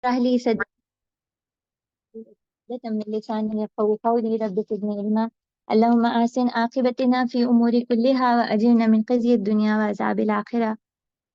اشرح لي صدري عقدة من لساني يفقهوا قولي رب زدني علما. اللهم أحسن عاقبتنا في أمور كلها وأجرنا من خزي الدنيا وعذاب الآخرة.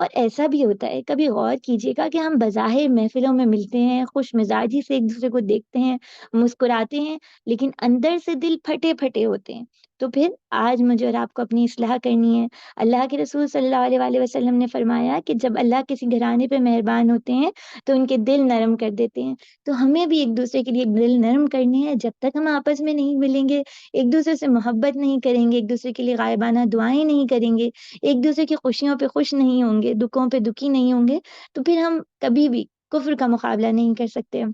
اور ایسا بھی ہوتا ہے، کبھی غور کیجیے گا کہ ہم بظاہر محفلوں میں ملتے ہیں، خوش مزاجی سے ایک دوسرے کو دیکھتے ہیں، مسکراتے ہیں، لیکن اندر سے دل پھٹے پھٹے ہوتے ہیں۔ تو پھر آج مجھے اور آپ کو اپنی اصلاح کرنی ہے۔ اللہ کے رسول صلی اللہ علیہ وآلہ وسلم نے فرمایا کہ جب اللہ کسی گھرانے پہ مہربان ہوتے ہیں تو ان کے دل نرم کر دیتے ہیں۔ تو ہمیں بھی ایک دوسرے کے لیے دل نرم کرنے ہیں۔ جب تک ہم آپس میں نہیں ملیں گے، ایک دوسرے سے محبت نہیں کریں گے، ایک دوسرے کے لیے غائبانہ دعائیں نہیں کریں گے، ایک دوسرے کی خوشیوں پہ خوش نہیں ہوں گے، دکھوں پہ دکھی نہیں ہوں گے، تو پھر ہم کبھی بھی کفر کا مقابلہ نہیں کر سکتے۔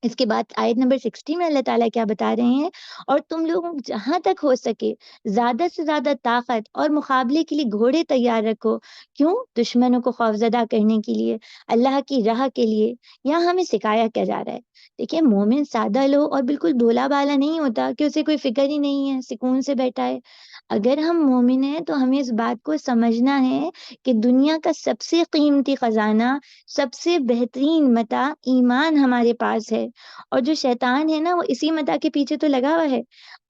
اس کے بعد آیت نمبر 60 میں اللہ تعالیٰ کیا بتا رہے ہیں، اور تم لوگوں جہاں تک ہو سکے زیادہ سے زیادہ طاقت اور مقابلے کے لیے گھوڑے تیار رکھو۔ کیوں؟ دشمنوں کو خوفزدہ کرنے کے لیے، اللہ کی راہ کے لیے۔ یہاں ہمیں سکھایا کیا جا رہا ہے؟ دیکھیں، مومن سادہ لو اور بالکل بھولا بالا نہیں ہوتا کہ اسے کوئی فکر ہی نہیں ہے، سکون سے بیٹھا ہے۔ اگر ہم مومن ہیں تو ہمیں اس بات کو سمجھنا ہے کہ دنیا کا سب سے قیمتی خزانہ، سب سے بہترین متاع ایمان ہمارے پاس ہے، اور جو شیطان ہے نا وہ اسی متاع کے پیچھے تو لگا ہوا ہے۔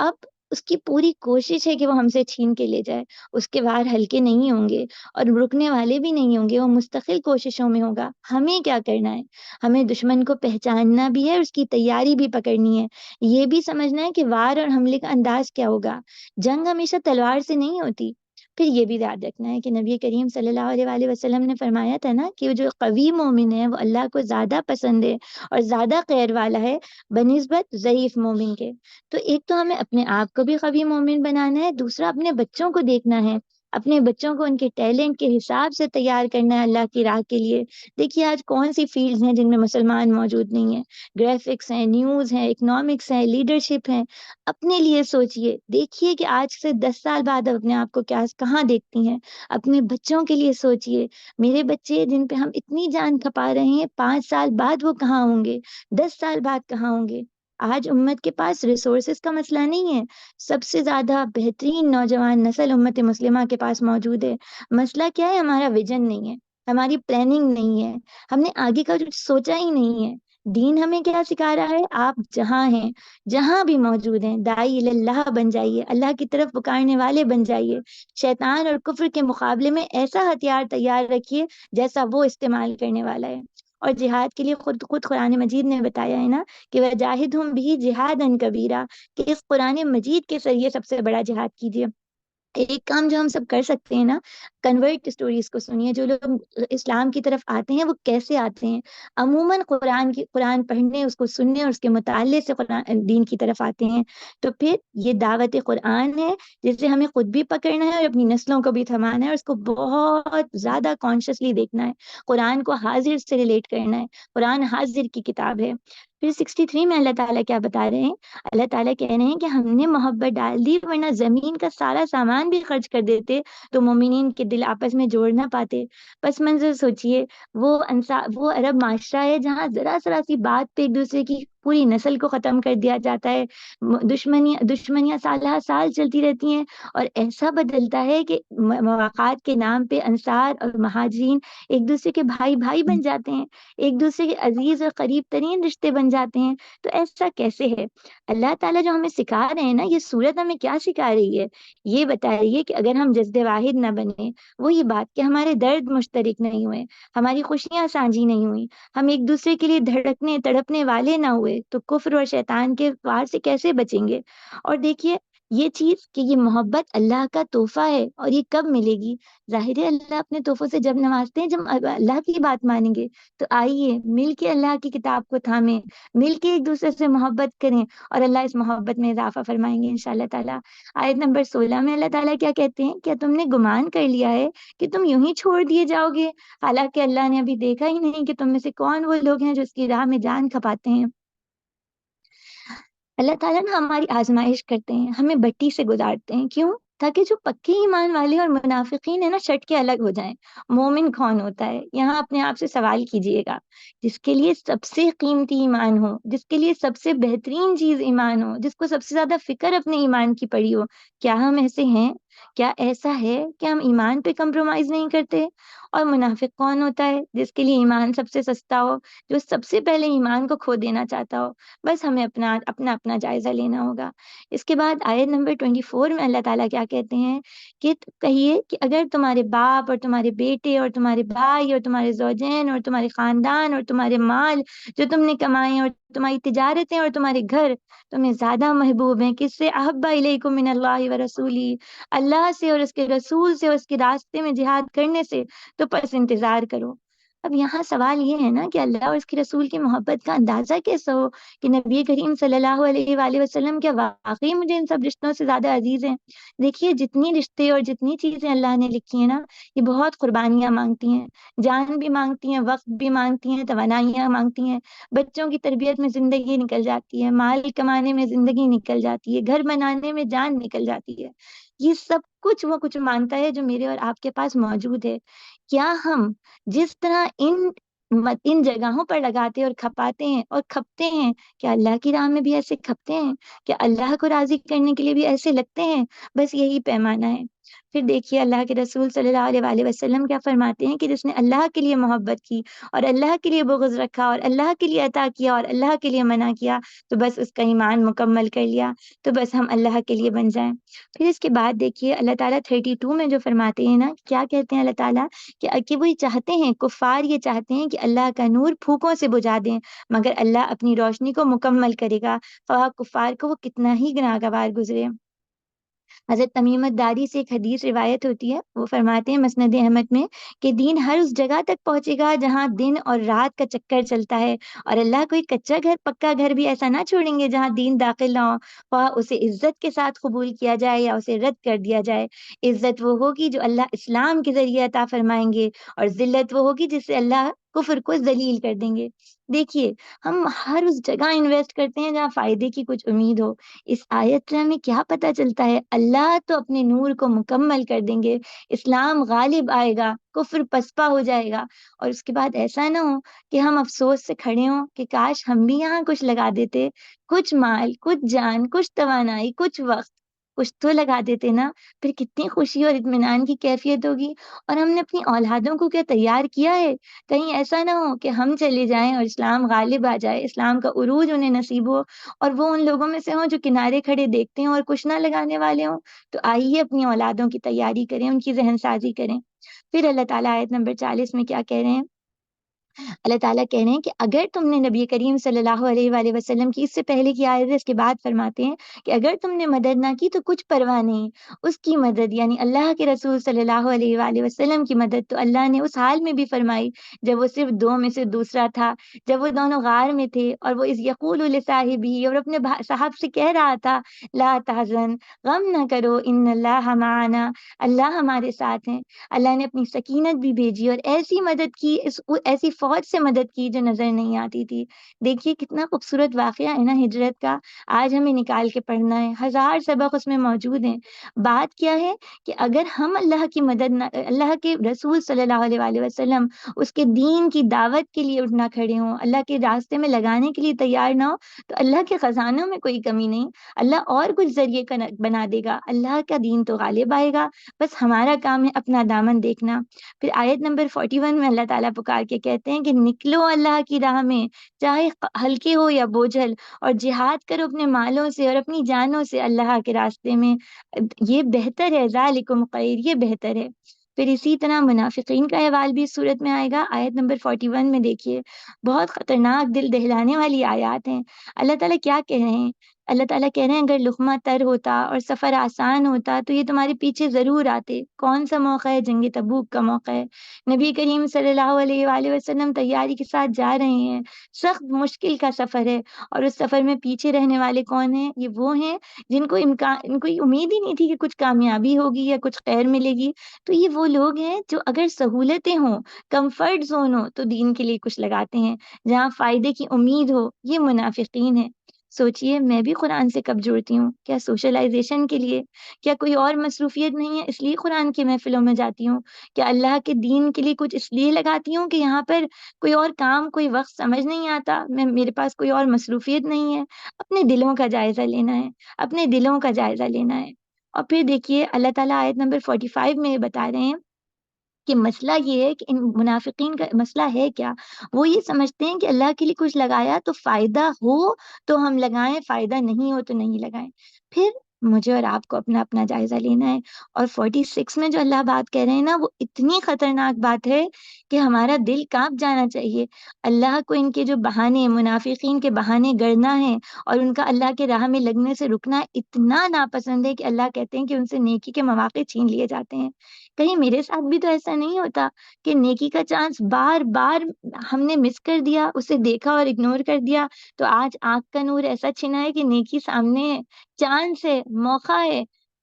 اب اس کی پوری کوشش ہے کہ وہ ہم سے چھین کے لے جائے۔ اس کے وار ہلکے نہیں ہوں گے اور رکنے والے بھی نہیں ہوں گے، وہ مستقل کوششوں میں ہوگا۔ ہمیں کیا کرنا ہے؟ ہمیں دشمن کو پہچاننا بھی ہے، اس کی تیاری بھی پکڑنی ہے، یہ بھی سمجھنا ہے کہ وار اور حملے کا انداز کیا ہوگا۔ جنگ ہمیشہ تلوار سے نہیں ہوتی۔ پھر یہ بھی یاد رکھنا ہے کہ نبی کریم صلی اللہ علیہ وآلہ وسلم نے فرمایا تھا نا کہ وہ جو قوی مومن ہے وہ اللہ کو زیادہ پسند ہے اور زیادہ خیر والا ہے بنسبت ضعیف مومن کے۔ تو ایک تو ہمیں اپنے آپ کو بھی قوی مومن بنانا ہے، دوسرا اپنے بچوں کو دیکھنا ہے، اپنے بچوں کو ان کے ٹیلنٹ کے حساب سے تیار کرنا ہے اللہ کی راہ کے لیے۔ دیکھیے آج کون سی فیلڈز ہیں جن میں مسلمان موجود نہیں ہیں؟ گرافکس ہیں، نیوز ہیں، اکنامکس ہیں، لیڈرشپ ہیں۔ اپنے لیے سوچئے، دیکھیے کہ آج سے 10 سال بعد آپ اپنے آپ کو کہاں دیکھتی ہیں۔ اپنے بچوں کے لیے سوچئے، میرے بچے جن پہ ہم اتنی جان کھپا رہے ہیں 5 سال بعد وہ کہاں ہوں گے، 10 سال بعد کہاں ہوں گے۔ آج امت کے پاس ریسورسز کا مسئلہ نہیں ہے، سب سے زیادہ بہترین نوجوان نسل امت مسلمہ کے پاس موجود ہے۔ مسئلہ کیا ہے؟ ہمارا ویژن نہیں ہے، ہماری پلاننگ نہیں ہے، ہم نے آگے کا کچھ سوچا ہی نہیں ہے۔ دین ہمیں کیا سکھا رہا ہے؟ آپ جہاں ہیں، جہاں بھی موجود ہیں، داعی اللہ بن جائیے، اللہ کی طرف پکارنے والے بن جائیے۔ شیطان اور کفر کے مقابلے میں ایسا ہتھیار تیار رکھیے جیسا وہ استعمال کرنے والا ہے۔ اور جہاد کے لیے خود قرآن مجید نے بتایا ہے نا کہ وَجَاهِدْهُمْ بِهِ جِهَادًا كَبِيرًا، کہ اس قرآن مجید کے ذریعے سب سے بڑا جہاد کیجیے۔ ایک کام جو ہم سب کر سکتے ہیں نا، کنورٹ اسٹوریز کو سنیے، جو لوگ اسلام کی طرف آتے ہیں وہ کیسے آتے ہیں۔ عموماً قرآن پڑھنے، اس کو سننے اور اس کے مطالعے سے قرآن دین کی طرف آتے ہیں۔ تو پھر یہ دعوت قرآن ہے جسے ہمیں خود بھی پکڑنا ہے اور اپنی نسلوں کو بھی تھمانا ہے، اور اس کو بہت زیادہ کانشیسلی دیکھنا ہے، قرآن کو حاضر سے ریلیٹ کرنا ہے۔ قرآن حاضر کی کتاب ہے۔ پھر 63 میں اللہ تعالیٰ کیا بتا رہے ہیں؟ اللہ تعالیٰ کہہ رہے ہیں کہ ہم نے محبت ڈال دی، ورنہ زمین کا سارا سامان بھی خرچ کر دیتے تو مومنین کے دل آپس میں جوڑ نہ پاتے۔ پس منظر سوچئے، وہ عرب معاشرہ ہے جہاں ذرا سی بات پہ ایک دوسرے کی پوری نسل کو ختم کر دیا جاتا ہے، دشمنیاں سالہ سال چلتی رہتی ہیں، اور ایسا بدلتا ہے کہ مواقعات کے نام پہ انصار اور مہاجرین ایک دوسرے کے بھائی بھائی بن جاتے ہیں، ایک دوسرے کے عزیز اور قریب ترین رشتے بن جاتے ہیں۔ تو ایسا کیسے ہے؟ اللہ تعالیٰ جو ہمیں سکھا رہے ہیں نا، یہ سورت ہمیں کیا سکھا رہی ہے؟ یہ بتا رہی ہے کہ اگر ہم جذب واحد نہ بنے، وہی بات کہ ہمارے درد مشترک نہیں ہوئے، ہماری خوشیاں سانجھی نہیں ہوئی، ہم ایک دوسرے کے لیے دھڑکنے تڑپنے والے نہ ہوئے، تو کفر اور شیطان کے وار سے کیسے بچیں گے؟ اور دیکھیے یہ چیز کہ یہ محبت اللہ کا تحفہ ہے، اور یہ کب ملے گی؟ ظاہر ہے اللہ اپنے تحفوں سے جب نوازتے ہیں، جب اللہ کی بات مانیں گے۔ تو آئیے مل کے اللہ کی کتاب کو تھامیں، مل کے ایک دوسرے سے محبت کریں، اور اللہ اس محبت میں اضافہ فرمائیں گے انشاءاللہ تعالیٰ۔ آیت نمبر 16 میں اللہ تعالیٰ کیا کہتے ہیں؟ کیا تم نے گمان کر لیا ہے کہ تم یوں ہی چھوڑ دیے جاؤ گے، حالانکہ اللہ نے ابھی دیکھا ہی نہیں کہ تم میں سے کون وہ لوگ ہیں جو اس کی راہ میں جان کھپاتے ہیں۔ اللہ تعالیٰ نا ہماری آزمائش کرتے ہیں، ہمیں بٹی سے گزارتے ہیں، کیوں؟ تاکہ جو پکے ایمان والے اور منافقین ہیں نا شٹ کے الگ ہو جائیں۔ مومن کون ہوتا ہے؟ یہاں اپنے آپ سے سوال کیجئے گا۔ جس کے لیے سب سے قیمتی ایمان ہو، جس کے لیے سب سے بہترین چیز ایمان ہو، جس کو سب سے زیادہ فکر اپنے ایمان کی پڑی ہو، کیا ہم ایسے ہیں؟ کیا ایسا ہے کہ ہم ایمان پہ کمپرومائز نہیں کرتے؟ اور منافق کون ہوتا ہے؟ جس کے لیے ایمان سب سے سستا ہو، جو سب سے پہلے ایمان کو کھو دینا چاہتا ہو۔ بس ہمیں اپنا جائزہ لینا ہوگا۔ اس کے بعد آیت نمبر 24 میں اللہ تعالیٰ کیا کہتے ہیں کہ کہیے کہ اگر تمہارے باپ اور تمہارے بیٹے اور تمہارے بھائی اور تمہارے زوجین اور تمہارے خاندان اور تمہارے مال جو تم نے کمائے اور تمہاری تجارتیں اور تمہارے گھر تمہیں زیادہ محبوب ہیں، کس سے؟ احب الیکم من اللہ و رسولی، اللہ سے اور اس کے رسول سے اور اس کے راستے میں جہاد کرنے سے، تو پس انتظار کرو۔ اب یہاں سوال یہ ہے نا کہ اللہ اور اس کے رسول کی محبت کا اندازہ کیسا ہو کہ نبی کریم صلی اللہ علیہ وآلہ وسلم کیا واقعی مجھے ان سب رشتوں سے زیادہ عزیز ہیں؟ دیکھیے جتنی رشتے اور جتنی چیزیں اللہ نے لکھی ہیں نا، یہ بہت قربانیاں مانگتی ہیں، جان بھی مانگتی ہیں، وقت بھی مانگتی ہیں، توانائیاں مانگتی ہیں، بچوں کی تربیت میں زندگی نکل جاتی ہے، مال کمانے میں زندگی نکل جاتی ہے، گھر بنانے میں جان نکل جاتی ہے۔ یہ سب کچھ وہ کچھ مانگتا ہے جو میرے اور آپ کے پاس موجود ہے۔ کیا ہم جس طرح ان جگہوں پر لگاتے اور کھپاتے ہیں اور کھپتے ہیں، کیا اللہ کی راہ میں بھی ایسے کھپتے ہیں؟ کیا اللہ کو راضی کرنے کے لیے بھی ایسے لگتے ہیں؟ بس یہی پیمانہ ہے۔ پھر دیکھیے اللہ کے رسول صلی اللہ علیہ وآلہ وسلم کیا فرماتے ہیں کہ جس نے اللہ کے لیے محبت کی اور اللہ کے لیے بغض رکھا اور اللہ کے لیے عطا کیا اور اللہ کے لیے منع کیا، تو بس اس کا ایمان مکمل کر لیا، تو بس ہم اللہ کے لیے بن جائیں۔ پھر اس کے بعد دیکھیے اللہ تعالیٰ 32 میں جو فرماتے ہیں نا، کیا کہتے ہیں اللہ تعالیٰ کہ وہ یہ چاہتے ہیں، کفار یہ چاہتے ہیں کہ اللہ کا نور پھوکوں سے بجھا دیں، مگر اللہ اپنی روشنی کو مکمل کرے گا، خواہ کفار کو وہ کتنا ہی گناہگار گزرے۔ حضرت تمیم الداری سے ایک حدیث روایت ہوتی ہے، وہ فرماتے ہیں مسند احمد میں کہ دین ہر اس جگہ تک پہنچے گا جہاں دن اور رات کا چکر چلتا ہے، اور اللہ کوئی کچا گھر پکا گھر بھی ایسا نہ چھوڑیں گے جہاں دین داخل نہ ہو، خواہ اسے عزت کے ساتھ قبول کیا جائے یا اسے رد کر دیا جائے۔ عزت وہ ہوگی جو اللہ اسلام کے ذریعے عطا فرمائیں گے، اور ذلت وہ ہوگی جس سے اللہ کفر کو ذلیل کر دیں گے۔ دیکھیے ہم ہر اس جگہ انویسٹ کرتے ہیں جہاں فائدے کی کچھ امید ہو۔ اس آیت سے ہمیں کیا پتہ چلتا ہے؟ اللہ تو اپنے نور کو مکمل کر دیں گے، اسلام غالب آئے گا، کفر پسپا ہو جائے گا، اور اس کے بعد ایسا نہ ہو کہ ہم افسوس سے کھڑے ہوں کہ کاش ہم بھی یہاں کچھ لگا دیتے، کچھ مال، کچھ جان، کچھ توانائی، کچھ وقت، کچھ تو لگا دیتے نا۔ پھر کتنی خوشی اور اطمینان کی کیفیت ہوگی۔ اور ہم نے اپنی اولادوں کو کیا تیار کیا ہے؟ کہیں ایسا نہ ہو کہ ہم چلے جائیں اور اسلام غالب آ جائے، اسلام کا عروج انہیں نصیب ہو، اور وہ ان لوگوں میں سے ہوں جو کنارے کھڑے دیکھتے ہیں اور کچھ نہ لگانے والے ہوں۔ تو آئیے اپنی اولادوں کی تیاری کریں، ان کی ذہن سازی کریں۔ پھر اللہ تعالیٰ آیت نمبر 40 میں کیا کہہ رہے ہیں؟ اللہ تعالیٰ کہہ رہے ہیں کہ اگر تم نے نبی کریم صلی اللہ علیہ وآلہ وسلم کی اس سے پہلے کی آیت ہے، اس کے بعد فرماتے ہیں کہ اگر تم نے مدد نہ کی تو کچھ پرواہ نہیں، اس کی مدد یعنی اللہ کے رسول صلی اللہ علیہ وآلہ وسلم کی مدد تو اللہ نے اس حال میں بھی فرمائی جب وہ صرف دو میں سے دوسرا تھا، جب وہ دونوں غار میں تھے، اور وہ اس یقول لصاحبہ، اور اپنے صاحب سے کہہ رہا تھا لا تحزن، غم نہ کرو، ان اللہ معنا، اللہ ہمارے ساتھ ہیں۔ اللہ نے اپنی سکینت بھی بھیجی اور ایسی مدد کی، ایسی فوج سے مدد کی جو نظر نہیں آتی تھی۔ دیکھیے کتنا خوبصورت واقعہ ہے نا ہجرت کا، آج ہمیں نکال کے پڑھنا ہے، ہزار سبق اس میں موجود ہیں۔ بات کیا ہے کہ اگر ہم اللہ کی مدد نہ، اللہ کے رسول صلی اللہ علیہ وآلہ وسلم اس کے دین کی دعوت کے لیے اٹھنا کھڑے ہوں، اللہ کے راستے میں لگانے کے لیے تیار نہ ہو، تو اللہ کے خزانوں میں کوئی کمی نہیں، اللہ اور کچھ ذریعے کا بنا دے گا، اللہ کا دین تو غالب آئے گا۔ بس ہمارا کام ہے اپنا دامن دیکھنا۔ پھر آیت نمبر 41 میں اللہ تعالیٰ پکار کے کہتے ہیں کہ نکلو اللہ کی راہ میں، چاہے ہلکے ہو یا بوجھل، اور جہاد کرو اپنے مالوں سے اور اپنی جانوں سے اللہ کے راستے میں، یہ بہتر ہے، ذالکم خیر، یہ بہتر ہے۔ پھر اسی طرح منافقین کا احوال بھی اس صورت میں آئے گا۔ آیت نمبر 41 میں دیکھیے، بہت خطرناک دل دہلانے والی آیات ہیں۔ اللہ تعالیٰ کیا کہہ رہے ہیں؟ اللہ تعالیٰ کہہ رہے ہیں اگر لقمہ تر ہوتا اور سفر آسان ہوتا تو یہ تمہارے پیچھے ضرور آتے۔ کون سا موقع ہے؟ جنگ تبوک کا موقع ہے۔ نبی کریم صلی اللہ علیہ وآلہ وسلم تیاری کے ساتھ جا رہے ہیں، سخت مشکل کا سفر ہے، اور اس سفر میں پیچھے رہنے والے کون ہیں؟ یہ وہ ہیں جن کو ان کو یہ امید ہی نہیں تھی کہ کچھ کامیابی ہوگی یا کچھ خیر ملے گی۔ تو یہ وہ لوگ ہیں جو اگر سہولتیں ہوں، کمفرٹ زون ہو، تو دین کے لیے کچھ لگاتے ہیں، جہاں فائدے کی امید ہو، یہ منافقین ہیں۔ سوچئے میں بھی قرآن سے کب جڑتی ہوں؟ کیا سوشلائزیشن کے لیے؟ کیا کوئی اور مصروفیت نہیں ہے اس لیے قرآن کی محفلوں میں جاتی ہوں؟ کیا اللہ کے دین کے لیے کچھ اس لیے لگاتی ہوں کہ یہاں پر کوئی اور کام، کوئی وقت سمجھ نہیں آتا، میرے پاس کوئی اور مصروفیت نہیں ہے؟ اپنے دلوں کا جائزہ لینا ہے، اپنے دلوں کا جائزہ لینا ہے۔ اور پھر دیکھیے اللہ تعالیٰ آیت نمبر 45 میں بتا رہے ہیں کہ مسئلہ یہ ہے کہ ان منافقین کا مسئلہ ہے کیا، وہ یہ سمجھتے ہیں کہ اللہ کے لیے کچھ لگایا تو فائدہ ہو تو ہم لگائیں، فائدہ نہیں ہو تو نہیں لگائیں۔ پھر مجھے اور آپ کو اپنا اپنا جائزہ لینا ہے، اور 46 میں جو اللہ بات کہہ رہے ہیں نا، وہ اتنی خطرناک بات ہے کہ ہمارا دل کانپ جانا چاہیے۔ اللہ کو ان کے جو بہانے، منافقین کے بہانے گڑنا ہے اور ان کا اللہ کے راہ میں لگنے سے رکنا اتنا ناپسند ہے کہ اللہ کہتے ہیں کہ ان سے نیکی کے مواقع چھین لیے جاتے ہیں۔ کہیں میرے ساتھ بھی تو ایسا نہیں ہوتا کہ نیکی کا چانس بار بار ہم نے مس کر دیا، اسے دیکھا اور اگنور کر دیا، تو آج آنکھ کا نور ایسا چھنا ہے کہ نیکی سامنے ہے، چانس ہے، موقع ہے،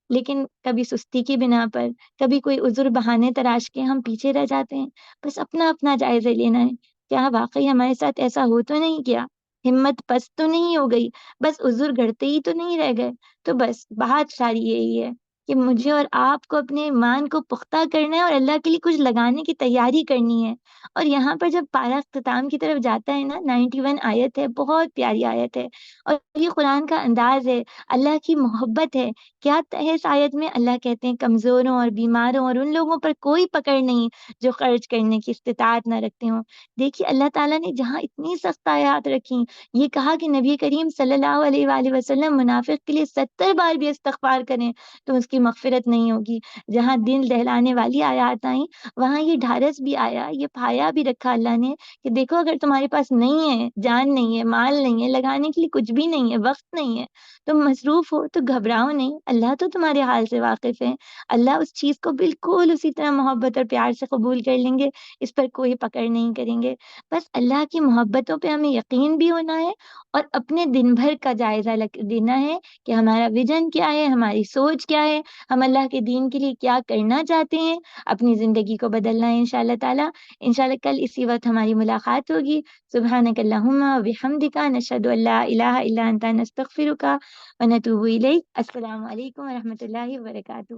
لیکن کبھی سستی کی بنا پر، کبھی کوئی عذر بہانے تراش کے ہم پیچھے رہ جاتے ہیں۔ بس اپنا اپنا جائزہ لینا ہے، کیا واقعی ہمارے ساتھ ایسا ہو تو نہیں کیا؟ ہمت پست تو نہیں ہو گئی؟ بس عذر گھڑتے ہی تو نہیں رہ گئے؟ تو بس بات ساری یہی ہے کہ مجھے اور آپ کو اپنے ایمان کو پختہ کرنا ہے اور اللہ کے لیے کچھ لگانے کی تیاری کرنی ہے۔ اور یہاں پر جب پارہ اختتام کی طرف جاتا ہے نا، 91 آیت ہے، بہت پیاری آیت ہے، اور یہ قرآن کا انداز ہے، اللہ کی محبت ہے۔ کیا ہے اس آیت میں؟ اللہ کہتے ہیں کمزوروں اور بیماروں اور ان لوگوں پر کوئی پکڑ نہیں جو خرچ کرنے کی استطاعت نہ رکھتے ہوں۔ دیکھیے اللہ تعالیٰ نے جہاں اتنی سخت آیات رکھی، یہ کہا کہ نبی کریم صلی اللہ علیہ وآلہ وسلم منافق کے لیے 70 بار بھی استغفار کریں تو اس کی مغفرت نہیں ہوگی۔ جہاں دل دہلانے والی آیات آئیں، وہاں یہ ڈھارس بھی آیا، یہ پایا بھی رکھا اللہ نے کہ دیکھو اگر تمہارے پاس نہیں ہے، جان نہیں ہے، مال نہیں ہے، لگانے کے لیے کچھ بھی نہیں ہے، وقت نہیں ہے، تم مصروف ہو تو گھبراؤ نہیں، اللہ تو تمہارے حال سے واقف ہے۔ اللہ اس چیز کو بالکل اسی طرح محبت اور پیار سے قبول کر لیں گے، اس پر کوئی پکڑ نہیں کریں گے۔ بس اللہ کی محبتوں پہ ہمیں یقین بھی ہونا ہے، اور اپنے دن بھر کا جائزہ دینا ہے کہ ہمارا ویژن کیا ہے، ہماری سوچ کیا ہے، ہم اللہ کے دین کے لیے کیا کرنا چاہتے ہیں، اپنی زندگی کو بدلنا ہے انشاءاللہ تعالی۔ انشاءاللہ کل اسی وقت ہماری ملاقات ہوگی۔ سبحانک اللہم و بحمدک، نشہد ان لا الہ الا انت، نستغفرک و نتوب الیک۔ السلام علیکم و رحمۃ اللہ وبرکاتہ۔